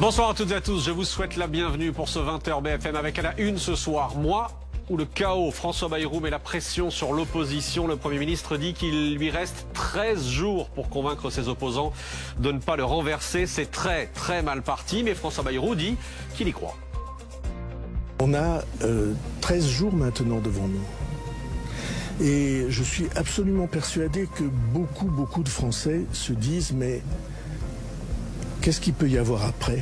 Bonsoir à toutes et à tous, je vous souhaite la bienvenue pour ce 20h BFM avec à la une ce soir, moi ou le chaos. François Bayrou met la pression sur l'opposition. Le Premier ministre dit qu'il lui reste 13 jours pour convaincre ses opposants de ne pas le renverser. C'est très mal parti, mais François Bayrou dit qu'il y croit. On a 13 jours maintenant devant nous. Et je suis absolument persuadé que beaucoup de Français se disent mais qu'est-ce qu'il peut y avoir après ?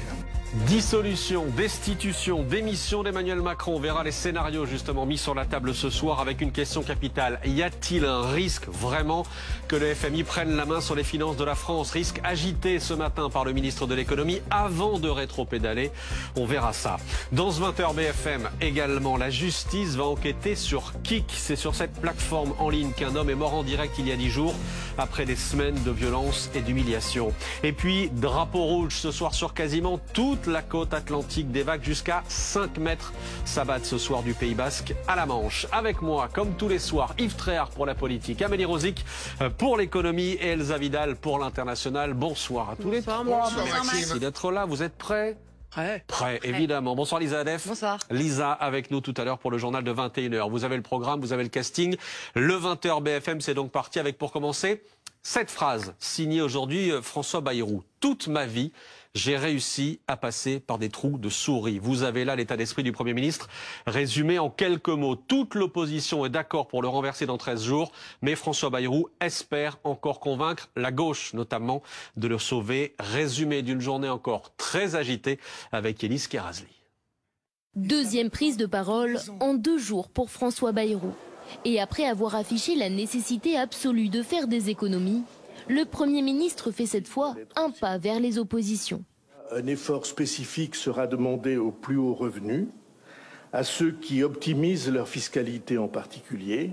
Dissolution, destitution, démission d'Emmanuel Macron. On verra les scénarios justement mis sur la table ce soir avec une question capitale. Y a-t-il un risque vraiment que le FMI prenne la main sur les finances de la France? Risque agité ce matin par le ministre de l'économie avant de rétropédaler. On verra ça. Dans ce 20h BFM également, la justice va enquêter sur Kik. C'est sur cette plateforme en ligne qu'un homme est mort en direct il y a 10 jours après des semaines de violence et d'humiliation. Et puis, drapeau rouge ce soir sur quasiment toute la côte atlantique, des vagues jusqu'à 5 mètres s'abattent ce soir du Pays Basque à la Manche. Avec moi, comme tous les soirs, Yves Tréhard pour la politique, Amélie Rosic pour l'économie et Elsa Vidal pour l'international. Bonsoir à tous les trois. Merci d'être là. Vous êtes prêts? Prêt, évidemment. Bonsoir Lisa Adef. Bonsoir. Lisa avec nous tout à l'heure pour le journal de 21h. Vous avez le programme, vous avez le casting. Le 20h BFM, c'est donc parti avec, pour commencer, cette phrase signée aujourd'hui François Bayrou. Toute ma vie, j'ai réussi à passer par des trous de souris. Vous avez là l'état d'esprit du Premier ministre résumé en quelques mots. Toute l'opposition est d'accord pour le renverser dans 13 jours, mais François Bayrou espère encore convaincre la gauche, notamment, de le sauver. Résumé d'une journée encore très agitée avec Élise Kerazli. Deuxième prise de parole en 2 jours pour François Bayrou. Et après avoir affiché la nécessité absolue de faire des économies, le Premier ministre fait cette fois un pas vers les oppositions. Un effort spécifique sera demandé aux plus hauts revenus, à ceux qui optimisent leur fiscalité en particulier,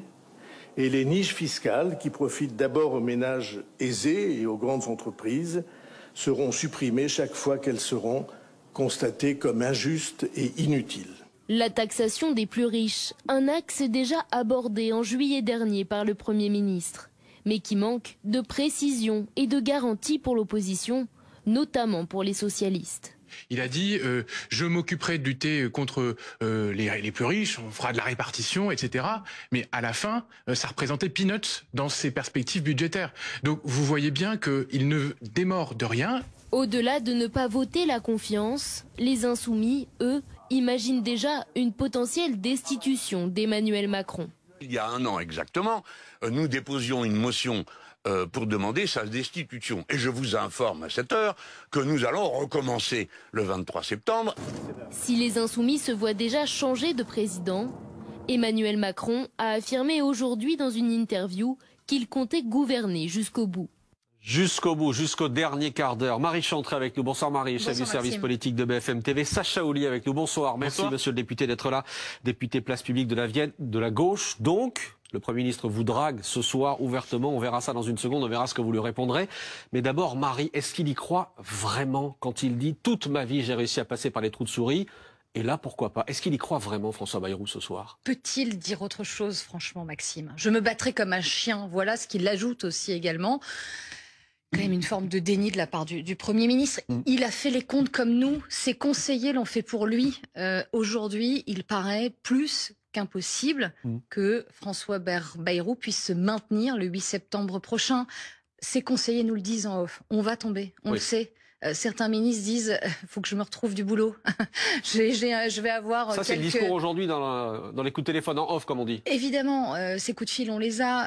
et les niches fiscales qui profitent d'abord aux ménages aisés et aux grandes entreprises seront supprimées chaque fois qu'elles seront constatées comme injustes et inutiles. La taxation des plus riches, un axe déjà abordé en juillet dernier par le Premier ministre, mais qui manque de précision et de garantie pour l'opposition, notamment pour les socialistes. Il a dit je m'occuperai de lutter contre les plus riches, on fera de la répartition, etc. Mais à la fin, ça représentait peanuts dans ses perspectives budgétaires. Donc vous voyez bien qu'il ne démord de rien. Au-delà de ne pas voter la confiance, les insoumis, eux, imaginent déjà une potentielle destitution d'Emmanuel Macron. Il y a 1 an exactement, nous déposions une motion pour demander sa destitution. Et je vous informe à cette heure que nous allons recommencer le 23 septembre. Si les insoumis se voient déjà changer de président, Emmanuel Macron a affirmé aujourd'hui dans une interview qu'il comptait gouverner jusqu'au bout. Jusqu'au bout, jusqu'au dernier quart d'heure. Marie Chantré avec nous. Bonsoir Marie, chef du service politique de BFM TV. Sacha Houlier avec nous. Bonsoir. Merci monsieur le député d'être là. Député place publique de la Vienne, de la gauche. Donc, le Premier ministre vous drague ce soir ouvertement. On verra ça dans une seconde, on verra ce que vous lui répondrez. Mais d'abord, Marie, est-ce qu'il y croit vraiment quand il dit « Toute ma vie, j'ai réussi à passer par les trous de souris » ? Et là, pourquoi pas? Est-ce qu'il y croit vraiment, François Bayrou, ce soir? Peut-il dire autre chose, franchement, Maxime? Je me battrai comme un chien. Voilà ce qu'il ajoute aussi également. Quand même une forme de déni de la part du Premier ministre. Il a fait les comptes comme nous. Ses conseillers l'ont fait pour lui. Aujourd'hui, il paraît plus qu'impossible que François Bayrou puisse se maintenir le 8 septembre prochain. Ses conseillers nous le disent en off. On va tomber, on le sait. Certains ministres disent faut que je me retrouve du boulot. je vais avoir ça, c'est le discours aujourd'hui dans les coups de téléphone en off, comme on dit. Évidemment, ces coups de fil, on les a.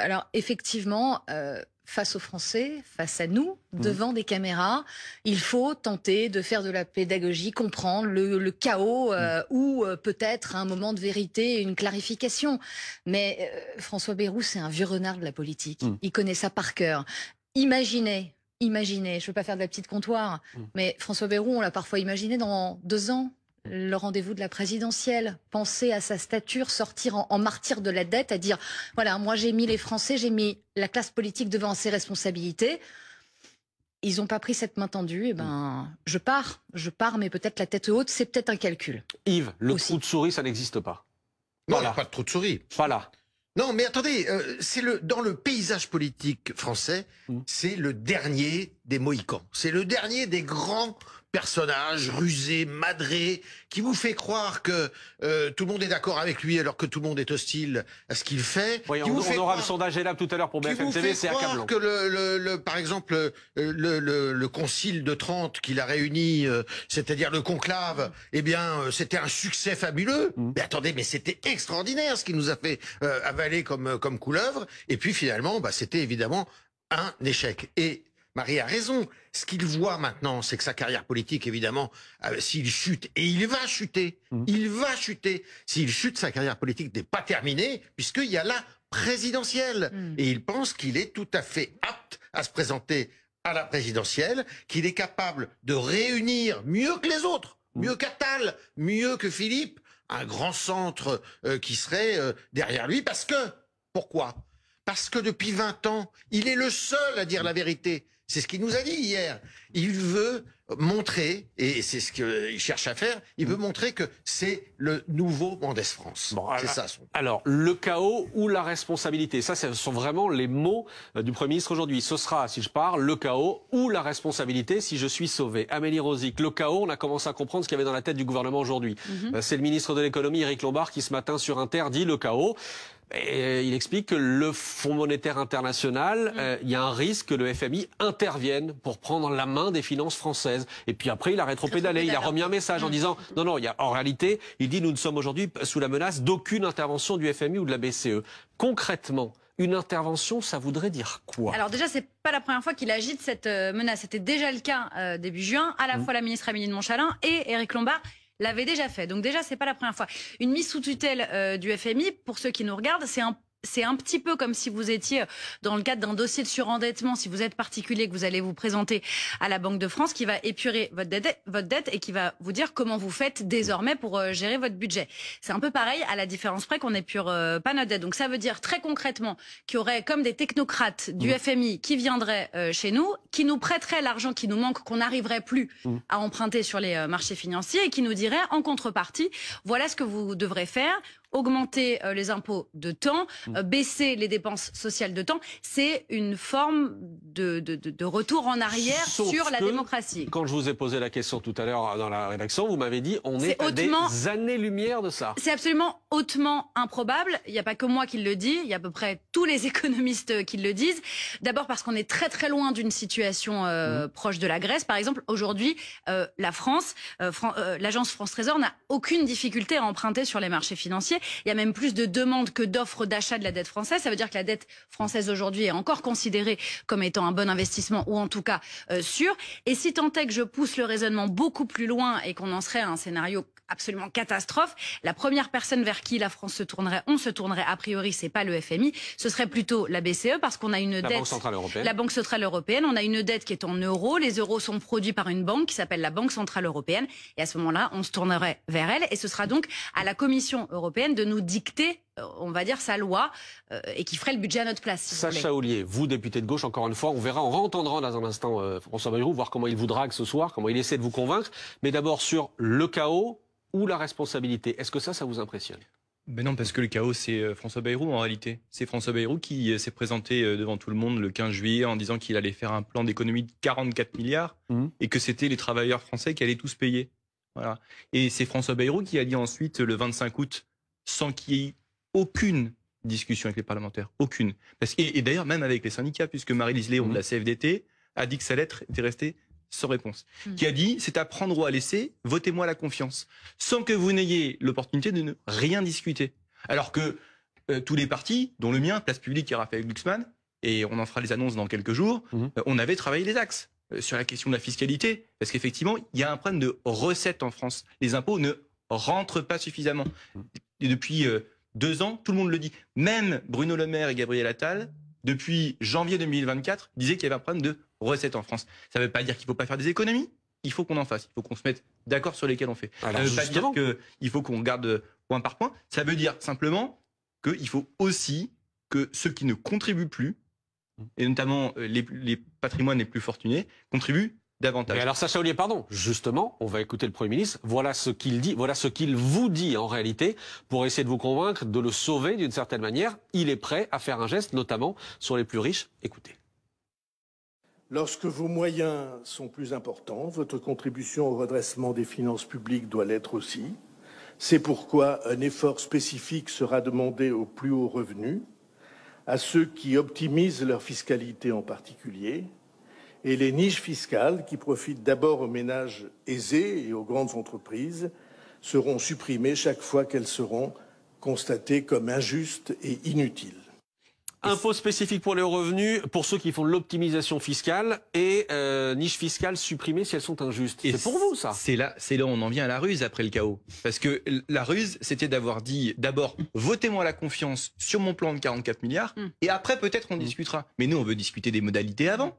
Alors, effectivement, face aux Français, face à nous, devant des caméras, il faut tenter de faire de la pédagogie, comprendre le chaos ou peut-être un moment de vérité et une clarification. Mais François Bayrou, c'est un vieux renard de la politique. Il connaît ça par cœur. Imaginez, je ne veux pas faire de la petite comptoir, mais François Bayrou, on l'a parfois imaginé dans 2 ans, le rendez-vous de la présidentielle, penser à sa stature, sortir en martyr de la dette, à dire, voilà, moi j'ai mis les Français, j'ai mis la classe politique devant ses responsabilités. Ils n'ont pas pris cette main tendue, et ben, je pars, mais peut-être la tête haute, c'est peut-être un calcul. Yves, le trou de souris, ça n'existe pas. Non, il n'y a pas de trou de souris. Pas là. Non, mais attendez, dans le paysage politique français, c'est le dernier des Mohicans. C'est le dernier des grands personnage rusé, madré, qui vous fait croire que tout le monde est d'accord avec lui alors que tout le monde est hostile à ce qu'il fait. Oui, on aura le sondage Elab tout à l'heure pour BFM TV, c'est accablant. Que par exemple, le concile de Trente qu'il a réuni, c'est-à-dire le conclave, eh bien, c'était un succès fabuleux. Mais attendez, mais c'était extraordinaire ce qu'il nous a fait avaler comme couleuvre. Et puis finalement, c'était évidemment un échec. Et Marie a raison. Ce qu'il voit maintenant, c'est que sa carrière politique, évidemment, s'il chute, et il va chuter, s'il chute, sa carrière politique n'est pas terminée, puisqu'il y a la présidentielle. Et il pense qu'il est tout à fait apte à se présenter à la présidentielle, qu'il est capable de réunir mieux que les autres, mieux qu'Attal, mieux que Philippe, un grand centre qui serait derrière lui, pourquoi ? Parce que depuis 20 ans, il est le seul à dire la vérité. C'est ce qu'il nous a dit hier. Il veut montrer, et c'est ce qu'il cherche à faire, il veut montrer que c'est le nouveau Mendès France. Bon, c'est ça. Alors, le chaos ou la responsabilité, ça, ce sont vraiment les mots du Premier ministre aujourd'hui. Ce sera, si je pars, le chaos ou la responsabilité si je suis sauvé. Amélie Rosic, le chaos, on a commencé à comprendre ce qu'il y avait dans la tête du gouvernement aujourd'hui. C'est le ministre de l'économie, Éric Lombard, qui ce matin sur Inter dit le chaos. Et il explique que le Fonds monétaire international, il y a un risque que le FMI intervienne pour prendre la main des finances françaises. Et puis après, il a rétropédalé, il a remis un message en disant non, en réalité, il dit nous ne sommes aujourd'hui sous la menace d'aucune intervention du FMI ou de la BCE. Concrètement, une intervention, ça voudrait dire quoi? Alors déjà, c'est pas la première fois qu'il agite cette menace. C'était déjà le cas début juin, à la fois la ministre Amélie de Montchalin et Éric Lombard l'avait déjà fait. Donc déjà, c'est pas la première fois. Une mise sous tutelle du FMI, pour ceux qui nous regardent, c'est un petit peu comme si vous étiez dans le cadre d'un dossier de surendettement, si vous êtes particulier, que vous allez vous présenter à la Banque de France, qui va épurer votre dette et qui va vous dire comment vous faites désormais pour gérer votre budget. C'est un peu pareil, à la différence près qu'on n'épure pas notre dette. Donc ça veut dire très concrètement qu'il y aurait comme des technocrates du FMI qui viendraient chez nous, qui nous prêteraient l'argent qui nous manque, qu'on n'arriverait plus à emprunter sur les marchés financiers, et qui nous diraient en contrepartie, voilà ce que vous devrez faire. Augmenter les impôts de temps, baisser les dépenses sociales de temps, c'est une forme de retour en arrière sur la démocratie. Quand je vous ai posé la question tout à l'heure dans la rédaction, vous m'avez dit on est à des années-lumière de ça. C'est absolument hautement improbable. Il n'y a pas que moi qui le dis, il y a à peu près tous les économistes qui le disent. D'abord parce qu'on est très très loin d'une situation proche de la Grèce. Par exemple, aujourd'hui, la France, l'agence France Trésor n'a aucune difficulté à emprunter sur les marchés financiers. Il y a même plus de demandes que d'offres d'achat de la dette française. Ça veut dire que la dette française aujourd'hui est encore considérée comme étant un bon investissement, ou en tout cas sûr. Et si tant est que je pousse le raisonnement beaucoup plus loin et qu'on en serait à un scénario absolument catastrophe, la première personne vers qui la France se tournerait, a priori, c'est pas le FMI, ce serait plutôt la BCE, parce qu'on a une dette... Banque Centrale Européenne. La Banque Centrale Européenne, on a une dette qui est en euros, les euros sont produits par une banque qui s'appelle la Banque Centrale Européenne, et à ce moment-là, on se tournerait vers elle, et ce sera donc à la Commission européenne de nous dicter, on va dire, sa loi, et qui ferait le budget à notre place. Si Sacha Ollier, vous, député de gauche, encore une fois, on verra, on réentendra dans un instant François Bayrou, voir comment il vous drague ce soir, comment il essaie de vous convaincre, mais d'abord sur le chaos ou la responsabilité. Est-ce que ça vous impressionne? Ben non, parce que le chaos, c'est François Bayrou en réalité. C'est François Bayrou qui s'est présenté devant tout le monde le 15 juillet en disant qu'il allait faire un plan d'économie de 44 milliards et que c'était les travailleurs français qui allaient tous payer. Voilà. Et c'est François Bayrou qui a dit ensuite, le 25 août, sans qu'il y ait aucune discussion avec les parlementaires, aucune. Et d'ailleurs, même avec les syndicats, puisque Marie-Lise Léon de la CFDT a dit que sa lettre était restée sans réponse, qui a dit c'est à prendre ou à laisser, votez-moi la confiance, sans que vous n'ayez l'opportunité de ne rien discuter. Alors que tous les partis, dont le mien, Place Publique et Raphaël Glucksmann, et on en fera les annonces dans quelques jours, on avait travaillé les axes sur la question de la fiscalité, parce qu'effectivement, il y a un problème de recettes en France. Les impôts ne rentrent pas suffisamment. Et depuis 2 ans, tout le monde le dit. Même Bruno Le Maire et Gabriel Attal, depuis janvier 2024, disaient qu'il y avait un problème de recettes en France. Ça ne veut pas dire qu'il ne faut pas faire des économies. Il faut qu'on en fasse. Il faut qu'on se mette d'accord sur lesquelles on fait. Alors, ça ne veut pas dire qu'il faut qu'on regarde point par point. Ça veut dire simplement qu'il faut aussi que ceux qui ne contribuent plus, et notamment les patrimoines les plus fortunés, contribuent davantage. Mais alors Sacha Ollier, pardon, justement, on va écouter le Premier ministre. Voilà ce qu'il dit, voilà ce qu'il vous dit en réalité, pour essayer de vous convaincre, de le sauver d'une certaine manière. Il est prêt à faire un geste, notamment sur les plus riches. Écoutez. Lorsque vos moyens sont plus importants, votre contribution au redressement des finances publiques doit l'être aussi. C'est pourquoi un effort spécifique sera demandé aux plus hauts revenus, à ceux qui optimisent leur fiscalité en particulier, et les niches fiscales qui profitent d'abord aux ménages aisés et aux grandes entreprises seront supprimées chaque fois qu'elles seront constatées comme injustes et inutiles. Impôt spécifique pour les hauts revenus, pour ceux qui font de l'optimisation fiscale, et niches fiscales supprimées si elles sont injustes. C'est pour vous, ça? C'est là où on en vient à la ruse après le chaos. Parce que la ruse, c'était d'avoir dit, d'abord, votez-moi la confiance sur mon plan de 44 milliards, et après, peut-être, on discutera. Mais nous, on veut discuter des modalités avant.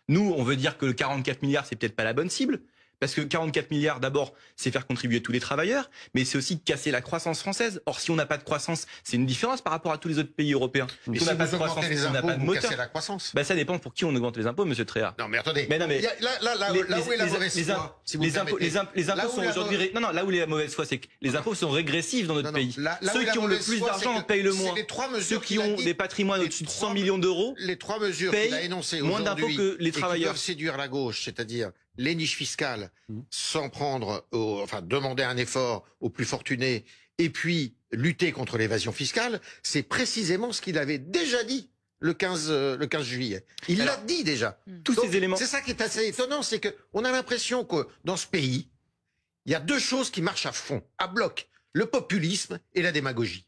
Nous, on veut dire que le 44 milliards, c'est peut-être pas la bonne cible. Parce que 44 milliards, d'abord, c'est faire contribuer tous les travailleurs, mais c'est aussi casser la croissance française. Or, si on n'a pas de croissance, c'est une différence par rapport à tous les autres pays européens. Mais si si on n'a pas vous de croissance, augmentez les on n'a impôts, pas de vous moteur. cassez la croissance. Bah, ça dépend pour qui on augmente les impôts, monsieur Tréhard. Non, mais attendez. Mais non, mais là où est la mauvaise foi, si vous les impôts sont aujourd'hui. Non, là où est la mauvaise foi, c'est que les impôts sont régressifs dans notre pays. Ceux qui ont le plus d'argent en payent le moins. Ceux qui ont des patrimoines au-dessus de 100 millions d'euros les trois mesures qu'il a énoncées moins d'impôts que les travailleurs. Qui peuvent séduire la gauche, c'est-à-dire les niches fiscales, sans demander un effort aux plus fortunés, et puis lutter contre l'évasion fiscale, c'est précisément ce qu'il avait déjà dit le 15 juillet. Il l'a dit déjà. Tous ces éléments. C'est ça qui est assez étonnant, c'est que on a l'impression que dans ce pays, il y a deux choses qui marchent à fond, à bloc, le populisme et la démagogie.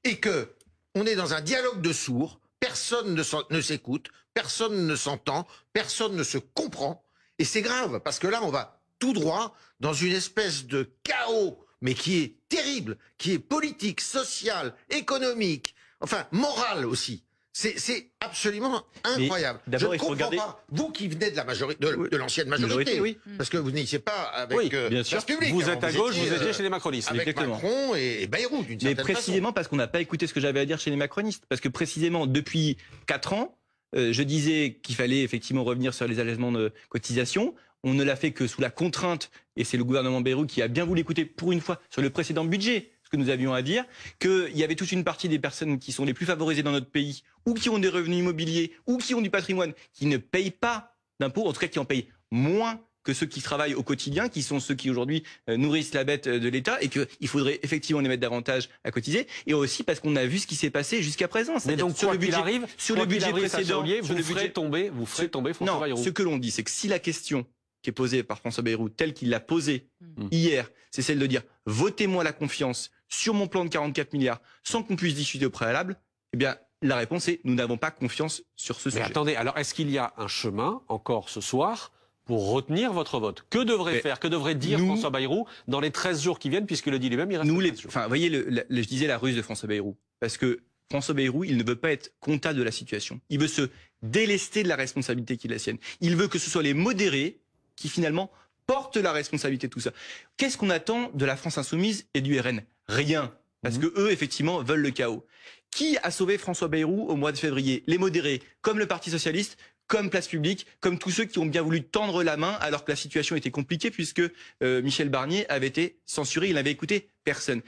Et que on est dans un dialogue de sourds, personne ne s'écoute, personne ne s'entend, personne ne se comprend. Et c'est grave, parce que là, on va tout droit dans une espèce de chaos, mais qui est terrible, qui est politique, social, économique, enfin, moral aussi. C'est absolument incroyable. Je ne comprends pas, vous qui venez de la majorité, de l'ancienne majorité, oui. Parce que vous n'étiez pas avec bien sûr. Place Publique. Vous êtes à gauche, vous étiez chez les macronistes. Avec Macron et Bayrou, d'une certaine façon. Mais précisément parce qu'on n'a pas écouté ce que j'avais à dire chez les macronistes. Parce que précisément, depuis 4 ans, je disais qu'il fallait effectivement revenir sur les allègements de cotisation. On ne l'a fait que sous la contrainte, et c'est le gouvernement Bayrou qui a bien voulu écouter pour une fois sur le précédent budget ce que nous avions à dire, qu'il y avait toute une partie des personnes qui sont les plus favorisées dans notre pays, ou qui ont des revenus immobiliers, ou qui ont du patrimoine, qui ne payent pas d'impôts, en tout cas qui en payent moins que ceux qui travaillent au quotidien, qui sont ceux qui aujourd'hui nourrissent la bête de l'État, et qu'il faudrait effectivement les mettre davantage à cotiser, et aussi parce qu'on a vu ce qui s'est passé jusqu'à présent. Mais donc, sur le budget précédent, vous ferez tomber François Bayrou. Non, ce que l'on dit, c'est que si la question qui est posée par François Bayrou, telle qu'il l'a posée hier, c'est celle de dire « Votez-moi la confiance sur mon plan de 44 milliards sans qu'on puisse discuter au préalable », eh bien, la réponse est « Nous n'avons pas confiance sur ce sujet ». Mais attendez, alors est-ce qu'il y a un chemin, encore ce soir, pour retenir votre vote? Que devrait dire François Bayrou dans les 13 jours qui viennent, puisqu'il le dit lui-même, il reste 13 jours. Vous voyez, je disais la ruse de François Bayrou, parce que François Bayrou, il ne veut pas être comptable de la situation. Il veut se délester de la responsabilité qui est la sienne. Il veut que ce soit les modérés qui finalement portent la responsabilité de tout ça. Qu'est-ce qu'on attend de la France Insoumise et du RN? Rien. Parce que eux, effectivement, veulent le chaos. Qui a sauvé François Bayrou au mois de février? Les modérés, comme le Parti Socialiste, comme Place Publique, comme tous ceux qui ont bien voulu tendre la main alors que la situation était compliquée puisque Michel Barnier avait été censuré, il n'avait écouté personne.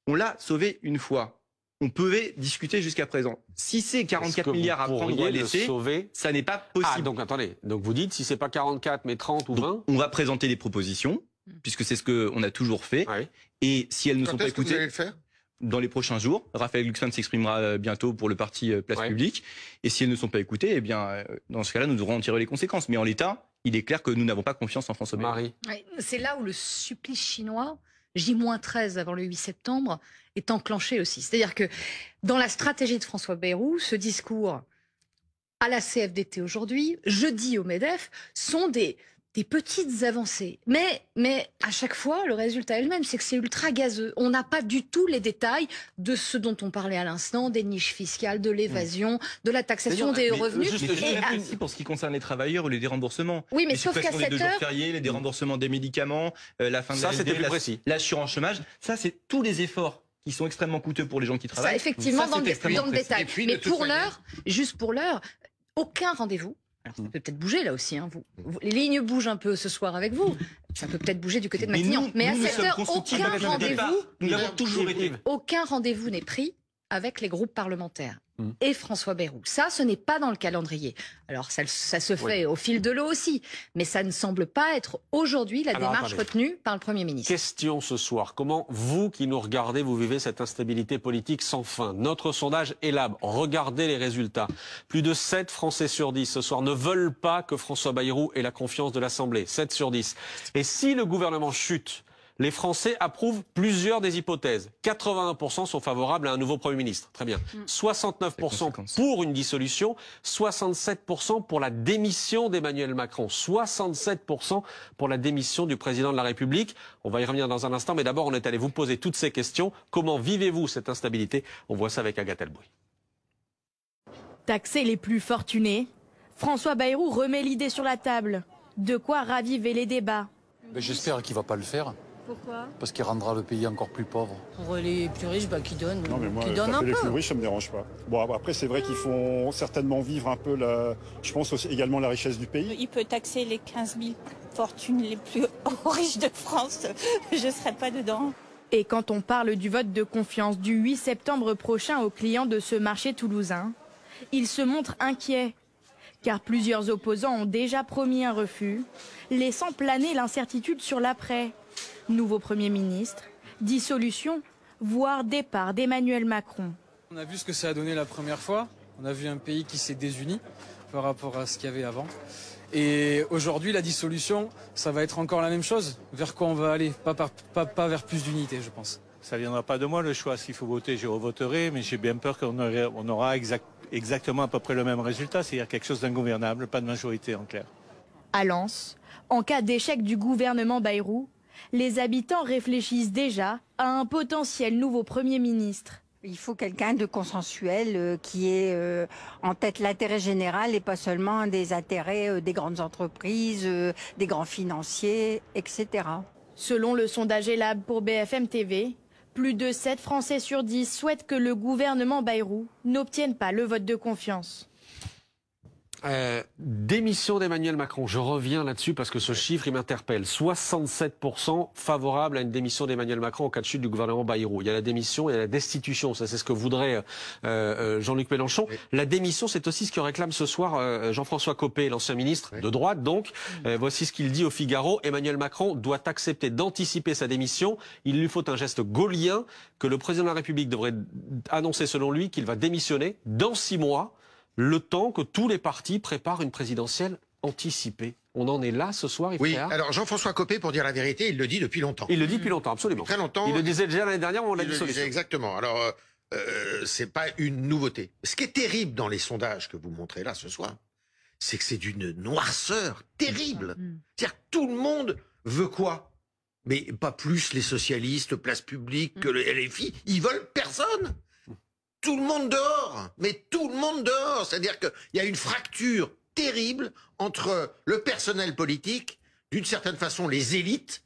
On l'a sauvé une fois. On pouvait discuter jusqu'à présent. Si c'est 44 milliards à prendre ou à laisser, ça n'est pas possible. Ah, donc attendez. Donc vous dites, si c'est pas 44, mais 30 ou 20 donc, on va présenter des propositions, puisque c'est ce qu'on a toujours fait. Ouais. Et si elles ne sont pas écoutées... Vous allez le faire ? Dans les prochains jours. Raphaël Glucksmann s'exprimera bientôt pour le parti Place Publique. Et si elles ne sont pas écoutées, eh bien, dans ce cas-là, nous devrons en tirer les conséquences. Mais en l'état, il est clair que nous n'avons pas confiance en François Bayrou. Marie. Ouais, c'est là où le supplice chinois, J-13 avant le 8 septembre, est enclenché aussi. C'est-à-dire que dans la stratégie de François Bayrou, ce discours à la CFDT aujourd'hui, jeudi au MEDEF, sont des petites avancées. Mais à chaque fois, le résultat est le même, c'est que c'est ultra gazeux. On n'a pas du tout les détails de ce dont on parlait à l'instant, des niches fiscales, de l'évasion, de la taxation des revenus. Et pour ce qui concerne les travailleurs ou les déremboursements. Oui, mais sauf qu'à 7 cette heures... heure... fériés, les déremboursements des médicaments, la fin de l'assurance chômage, ça c'est tous les efforts qui sont extrêmement coûteux pour les gens qui travaillent. Ça, effectivement, dans le détail. Mais pour l'heure, juste pour l'heure, aucun rendez-vous. Alors, ça peut peut-être bouger là aussi. Hein. Les lignes bougent un peu ce soir avec vous. Ça peut peut-être bouger du côté de Matignon. Mais à cette heure, aucun rendez-vous. Nous l'avons toujours été. Aucun rendez-vous n'est pris avec les groupes parlementaires et François Bayrou. Ça, ce n'est pas dans le calendrier. Alors, ça se fait au fil de l'eau aussi, mais ça ne semble pas être aujourd'hui la démarche retenue par le Premier ministre. Question ce soir, comment vous qui nous regardez, vous vivez cette instabilité politique sans fin? Notre sondage Elab, regardez les résultats. Plus de 7 Français sur 10 ce soir ne veulent pas que François Bayrou ait la confiance de l'Assemblée. 7 sur 10. Et si le gouvernement chute, les Français approuvent plusieurs des hypothèses. 81% sont favorables à un nouveau Premier ministre. Très bien. 69% pour une dissolution, 67% pour la démission d'Emmanuel Macron. 67% pour la démission du président de la République. On va y revenir dans un instant, mais d'abord on est allé vous poser toutes ces questions. Comment vivez-vous cette instabilité? On voit ça avec Agathe Elbouy. Taxer les plus fortunés, François Bayrou remet l'idée sur la table. De quoi raviver les débats. J'espère qu'il ne va pas le faire. Pourquoi? Parce qu'il rendra le pays encore plus pauvre. Pour les plus riches, qui donnent, non, mais moi, qui donnent un peu. Les plus riches, ça ne me dérange pas. Bon, après, c'est vrai qu'ils font certainement vivre un peu, je pense aussi, également la richesse du pays. Il peut taxer les 15 000 fortunes les plus riches de France. Je ne serai pas dedans. Et quand on parle du vote de confiance du 8 septembre prochain aux clients de ce marché toulousain, ils se montrent inquiets. Car plusieurs opposants ont déjà promis un refus, laissant planer l'incertitude sur l'après. Nouveau Premier ministre, dissolution, voire départ d'Emmanuel Macron. On a vu ce que ça a donné la première fois. On a vu un pays qui s'est désuni par rapport à ce qu'il y avait avant. Et aujourd'hui, la dissolution, ça va être encore la même chose. Vers quoi on va aller? Pas vers plus d'unité, je pense. Ça ne viendra pas de moi le choix. S'il faut voter, je revoterai, mais j'ai bien peur qu'on aura exactement à peu près le même résultat, c'est-à-dire quelque chose d'ingouvernable, pas de majorité en clair. À Lens, en cas d'échec du gouvernement Bayrou, les habitants réfléchissent déjà à un potentiel nouveau Premier ministre. Il faut quelqu'un de consensuel qui ait en tête l'intérêt général et pas seulement des intérêts des grandes entreprises, des grands financiers, etc. Selon le sondage Elab pour BFM TV, plus de 7 Français sur 10 souhaitent que le gouvernement Bayrou n'obtienne pas le vote de confiance. Démission d'Emmanuel Macron, je reviens là-dessus parce que ce chiffre il m'interpelle. 67% favorables à une démission d'Emmanuel Macron en cas de chute du gouvernement Bayrou. Il y a la démission, il y a la destitution, ça c'est ce que voudrait Jean-Luc Mélenchon. Oui. La démission, c'est aussi ce que réclame ce soir Jean-François Copé, l'ancien ministre de droite donc. Voici ce qu'il dit au Figaro. Emmanuel Macron doit accepter d'anticiper sa démission. Il lui faut un geste gaulien que le président de la République devrait annoncer selon lui qu'il va démissionner dans 6 mois. Le temps que tous les partis préparent une présidentielle anticipée. On en est là ce soir, Oui, alors Jean-François Copé, pour dire la vérité, il le dit depuis longtemps. Il le dit depuis longtemps, absolument. Très longtemps. Il le disait déjà l'année dernière, on l'a dit. Exactement. Alors, c'est pas une nouveauté. Ce qui est terrible dans les sondages que vous montrez là ce soir, c'est que c'est d'une noirceur terrible. C'est-à-dire que tout le monde veut quoi? Mais pas plus les socialistes, place publique, que le LFI. Ils veulent personne. Tout le monde dehors, mais tout le monde dehors. C'est-à-dire qu'il y a une fracture terrible entre le personnel politique, d'une certaine façon les élites,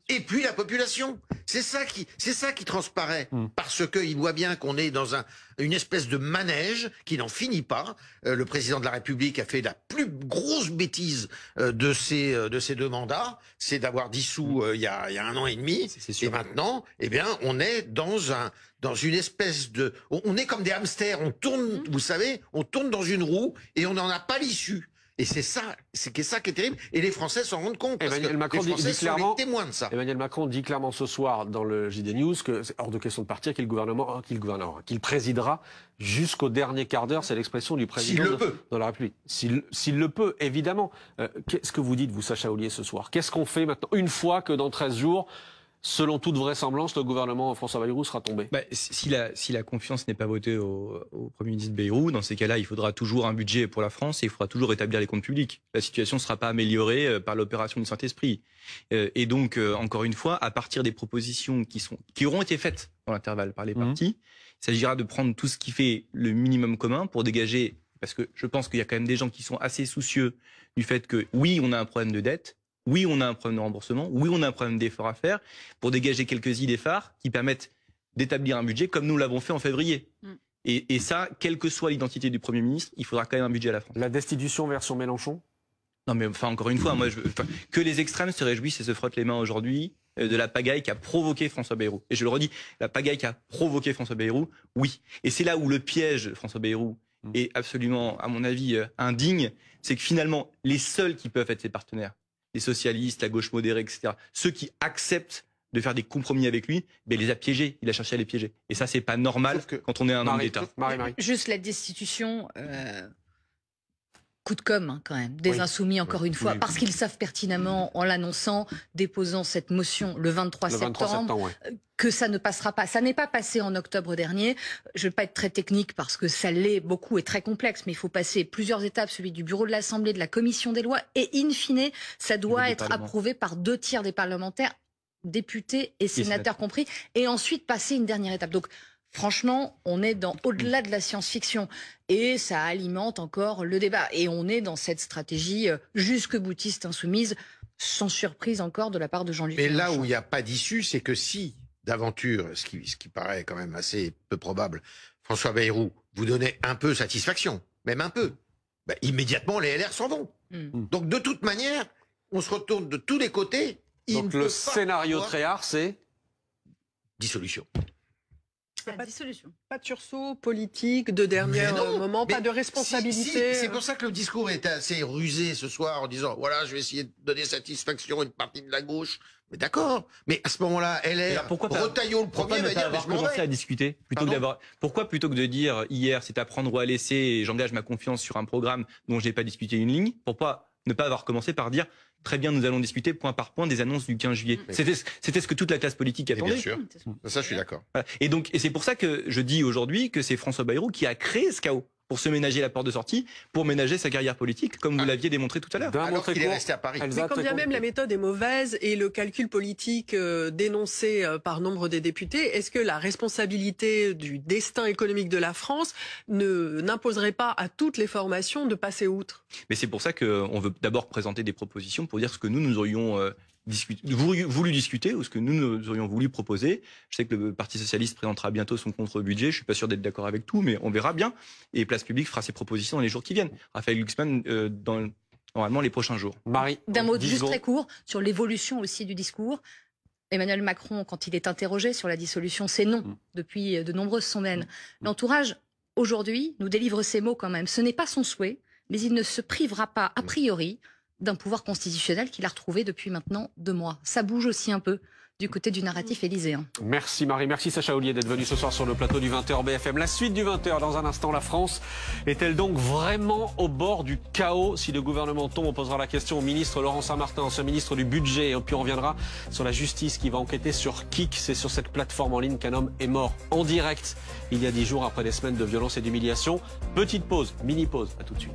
et puis la population. C'est ça qui transparaît, parce qu'il voit bien qu'on est dans une espèce de manège qui n'en finit pas. Le président de la République a fait la plus grosse bêtise de ces 2 mandats, c'est d'avoir dissous il y a 1 an et demi. Et maintenant, eh bien, on est dans une espèce de... On est comme des hamsters, on tourne, vous savez, on tourne dans une roue et on n'en a pas l'issue. Et c'est ça qui est terrible. Et les Français s'en rendent compte. Parce Emmanuel que Macron les Français dit clairement, sont les témoins de ça. Emmanuel Macron dit clairement ce soir dans le JD News que c'est hors de question de partir, qu'il présidera jusqu'au dernier quart d'heure. C'est l'expression du président de la République. S'il le peut, évidemment. Qu'est-ce que vous dites, vous, Sacha Ollier, ce soir? Qu'est-ce qu'on fait maintenant, une fois que dans 13 jours... Selon toute vraisemblance, le gouvernement François Bayrou sera tombé. Si la confiance n'est pas votée au Premier ministre Bayrou, dans ces cas-là, il faudra toujours un budget pour la France et il faudra toujours rétablir les comptes publics. La situation ne sera pas améliorée par l'opération du Saint-Esprit. Et donc, encore une fois, à partir des propositions qui auront été faites dans l'intervalle par les partis, il s'agira de prendre tout ce qui fait le minimum commun pour dégager, parce que je pense qu'il y a quand même des gens qui sont assez soucieux du fait que, oui, on a un problème de dette, oui, on a un problème de remboursement. Oui, on a un problème d'effort à faire pour dégager quelques idées phares qui permettent d'établir un budget comme nous l'avons fait en février. Et ça, quelle que soit l'identité du Premier ministre, il faudra quand même un budget à la fin. La destitution version Mélenchon? Non, mais enfin, encore une fois, que les extrêmes se réjouissent et se frottent les mains aujourd'hui, de la pagaille qu'a provoqué François Bayrou. Et je le redis, la pagaille qu'a provoqué François Bayrou, oui. Et c'est là où le piège de François Bayrou est absolument, à mon avis, indigne, c'est que finalement, les seuls qui peuvent être ses partenaires, les socialistes, la gauche modérée, etc., ceux qui acceptent de faire des compromis avec lui, ben, il les a piégés, il a cherché à les piéger. Et ça, c'est pas normal quand on est un homme d'État. Juste la destitution, coup de com' hein, quand même, des Insoumis encore une fois, parce qu'ils savent pertinemment, en l'annonçant, déposant cette motion le 23 septembre, que ça ne passera pas. Ça n'est pas passé en octobre dernier. Je ne vais pas être très technique parce que ça l'est beaucoup et très complexe, mais il faut passer plusieurs étapes, celui du bureau de l'Assemblée, de la commission des lois, et in fine, ça doit être approuvé par 2/3 des parlementaires, députés et sénateurs compris, et ensuite passer une dernière étape. Donc, franchement, on est au-delà de la science-fiction et ça alimente encore le débat. Et on est dans cette stratégie jusque-boutiste insoumise, sans surprise encore de la part de Jean-Luc Mélenchon. Mais là où il n'y a pas d'issue, c'est que si, d'aventure, ce qui paraît quand même assez peu probable, François Bayrou vous donnait un peu satisfaction, même un peu, bah, immédiatement les LR s'en vont. Donc de toute manière, on se retourne de tous les côtés. Donc le scénario Tréhard, c'est dissolution. Pas de dissolution. Pas de sursaut politique de dernier moment, pas de responsabilité. C'est pour ça que le discours était assez rusé ce soir en disant voilà, je vais essayer de donner satisfaction à une partie de la gauche. Mais d'accord. Mais à ce moment-là, retaillons le premier. Pourquoi ne pas avoir commencé à discuter Pourquoi plutôt que de dire hier c'est à prendre ou à laisser et j'engage ma confiance sur un programme dont je n'ai pas discuté une ligne, pourquoi ne pas avoir commencé par dire très bien, nous allons discuter point par point des annonces du 15 juillet. C'était ce que toute la classe politique attendait. Bien sûr. Ça, je suis d'accord. Et donc, et c'est pour ça que je dis aujourd'hui que c'est François Bayrou qui a créé ce chaos pour se ménager la porte de sortie, pour ménager sa carrière politique, comme vous l'aviez démontré tout à l'heure. Alors qu'il est resté à Paris. Mais quand bien même la méthode est mauvaise et le calcul politique dénoncé par nombre des députés, est-ce que la responsabilité du destin économique de la France n'imposerait pas à toutes les formations de passer outre? Mais c'est pour ça qu'on veut d'abord présenter des propositions pour dire ce que nous aurions voulu discuter ou ce que nous aurions voulu proposer. Je sais que le Parti socialiste présentera bientôt son contre-budget. Je suis pas sûr d'être d'accord avec tout, mais on verra bien. Et Place Publique fera ses propositions dans les jours qui viennent. Raphaël Glucksmann dans normalement les prochains jours. Marie, d'un mot juste très court sur l'évolution aussi du discours. Emmanuel Macron, quand il est interrogé sur la dissolution, c'est non depuis de nombreuses semaines. L'entourage aujourd'hui nous délivre ces mots quand même. Ce n'est pas son souhait, mais il ne se privera pas a priori d'un pouvoir constitutionnel qu'il a retrouvé depuis maintenant 2 mois. Ça bouge aussi un peu du côté du narratif élyséen. Merci Marie, merci Sacha Ollier d'être venu ce soir sur le plateau du 20h BFM. La suite du 20h, dans un instant, la France est-elle donc vraiment au bord du chaos? Si le gouvernement tombe, on posera la question au ministre Laurent Saint-Martin, ancien ministre du budget, et puis on reviendra sur la justice qui va enquêter sur Kik. C'est sur cette plateforme en ligne qu'un homme est mort en direct il y a 10 jours après des semaines de violence et d'humiliation. Petite pause, mini-pause, à tout de suite.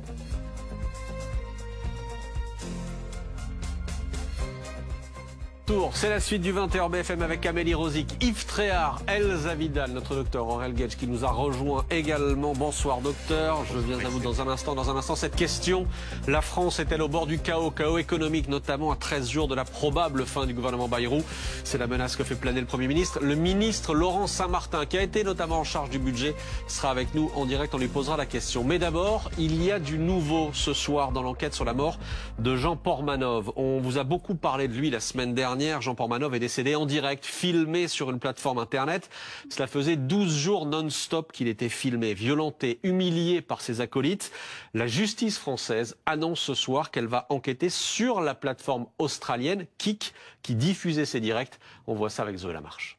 C'est la suite du 20h BFM avec Amélie Rosic, Yves Tréhard, Elsa Vidal, notre docteur Aurel Gage qui nous a rejoint également. Bonsoir docteur, je viens à vous dans un instant. Cette question, la France est-elle au bord du chaos économique, notamment à 13 jours de la probable fin du gouvernement Bayrou? C'est la menace que fait planer le Premier ministre. Le ministre Laurent Saint-Martin, qui a été notamment en charge du budget, sera avec nous en direct, on lui posera la question. Mais d'abord, il y a du nouveau ce soir dans l'enquête sur la mort de Jean Portmanov. On vous a beaucoup parlé de lui la semaine dernière. Jean Portmanov est décédé en direct, filmé sur une plateforme internet. Cela faisait 12 jours non-stop qu'il était filmé, violenté, humilié par ses acolytes. La justice française annonce ce soir qu'elle va enquêter sur la plateforme australienne Kik qui diffusait ses directs. On voit ça avec Zoé Lamarche.